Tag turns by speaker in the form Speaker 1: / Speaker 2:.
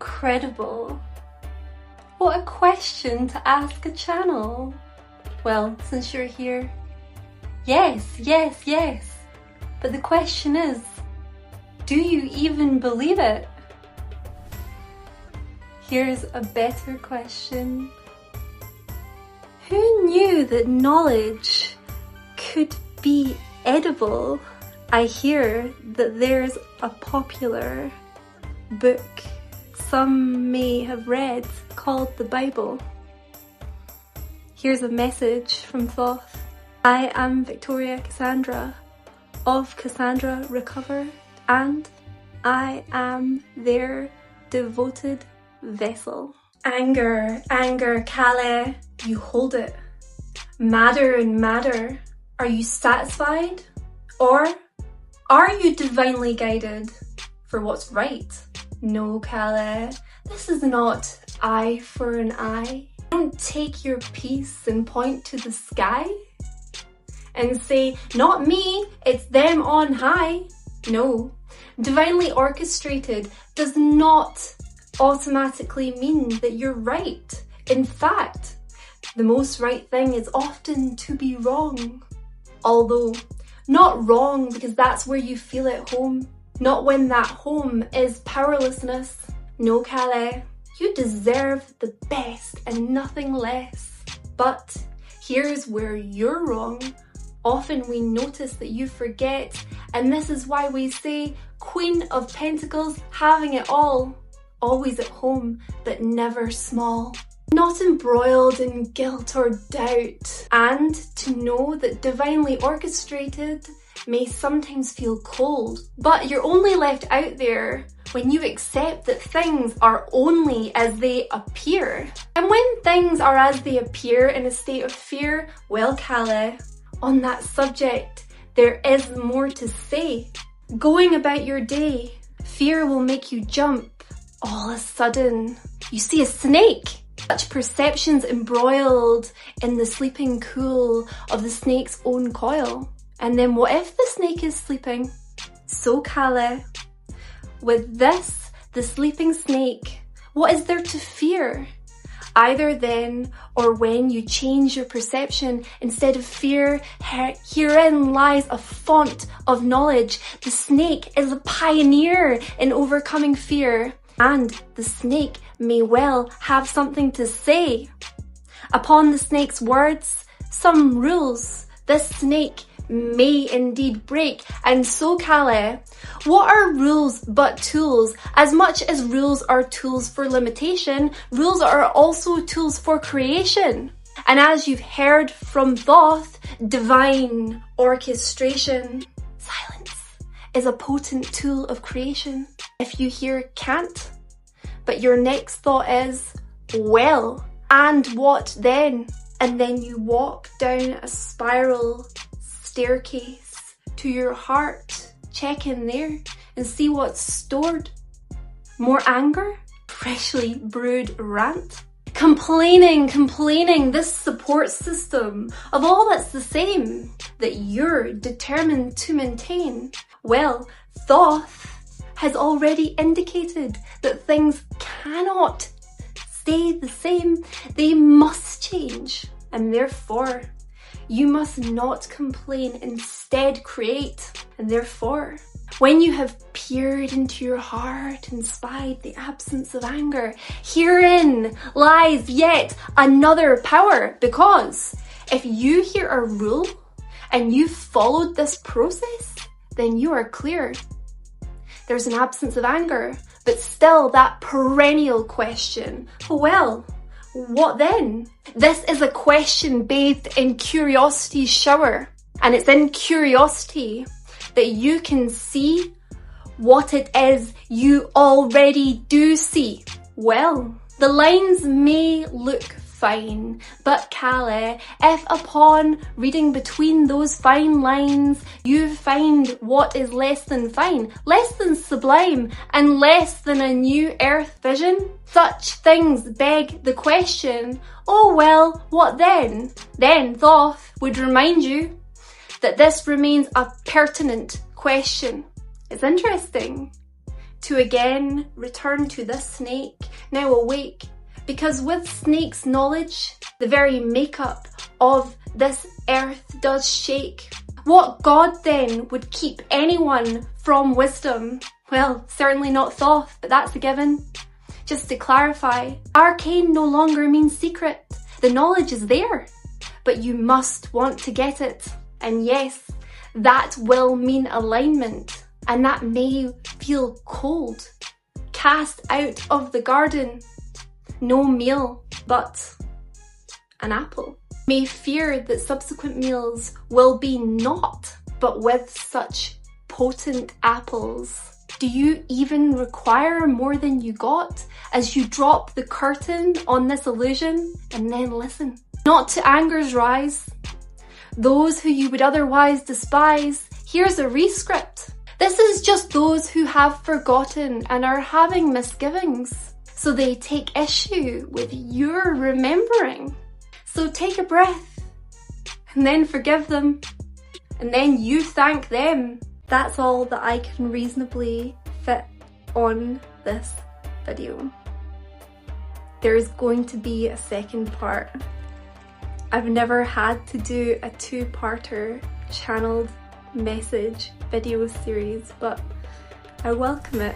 Speaker 1: incredible. What a question to ask a channel. Well, since you're here, yes. But the question is, do you even believe it? Here's a better question. Who knew that knowledge could be edible? I hear that there's a popular book some may have read called the Bible. Here's a message from Thoth. I am Victoria Cassandra of Cassandra Recover, and I am their devoted vessel. Anger, Kale, you hold it. Matter and matter, are you satisfied? Or are you divinely guided for what's right? No, Kale, this is not eye for an eye. Don't take your piece and point to the sky and say, not me, it's them on high. No, divinely orchestrated does not automatically mean that you're right. In fact, the most right thing is often to be wrong. Although, not wrong because that's where you feel at home. Not when that home is powerlessness. No, Kale, you deserve the best and nothing less. But here's where you're wrong. Often we notice that you forget, and this is why we say Queen of Pentacles having it all. Always at home, but never small. Not embroiled in guilt or doubt. And to know that divinely orchestrated may sometimes feel cold, but you're only left out there when you accept that things are only as they appear. And when things are as they appear in a state of fear, well, Kale, on that subject, there is more to say. Going about your day, fear will make you jump. All of a sudden, you see a snake. Such perceptions embroiled in the sleeping cool of the snake's own coil. And then what if the snake is sleeping? So, Kale, with this, the sleeping snake, what is there to fear? Either then or when you change your perception, instead of fear, herein lies a font of knowledge. The snake is a pioneer in overcoming fear, and the snake may well have something to say. Upon the snake's words, some rules this snake may indeed break. And so, Kale, what are rules but tools? As much as rules are tools for limitation, rules are also tools for creation. And as you've heard from Thoth, divine orchestration, silence is a potent tool of creation. If you hear can't, but your next thought is, well, and what then? And then you walk down a spiral staircase to your heart. Check in there and see what's stored. More anger? Freshly brewed rant? Complaining, this support system of all that's the same that you're determined to maintain. Well, Thoth has already indicated that things cannot stay the same. They must change. And therefore, you must not complain, instead create. And therefore, when you have peered into your heart and spied the absence of anger, herein lies yet another power. Because if you hear a rule and you've followed this process, then you are clear. There's an absence of anger, but still that perennial question. Well, what then? This is a question bathed in curiosity's shower. And it's in curiosity that you can see what it is you already do see. Well, the lines may look fine, but Kale, if upon reading between those fine lines you find what is less than fine, less than sublime, and less than a new earth vision, such things beg the question, oh well, what then? Then Thoth would remind you that this remains a pertinent question. It's interesting to again return to this snake, now awake, because with snake's knowledge, the very makeup of this earth does shake. What god then would keep anyone from wisdom? Well, certainly not Thoth, but that's a given. Just to clarify, arcane no longer means secret. The knowledge is there, but you must want to get it. And yes, that will mean alignment, and that may feel cold. Cast out of the garden, no meal, but an apple. May fear that subsequent meals will be naught, but with such potent apples. Do you even require more than you got as you drop the curtain on this illusion and then listen? Not to anger's rise. Those who you would otherwise despise, here's a rescript. This is just those who have forgotten and are having misgivings. So they take issue with your remembering. So take a breath and then forgive them and then you thank them. That's all that I can reasonably fit on this video. There's going to be a second part. I've never had to do a two-parter channeled message video series, but I welcome it.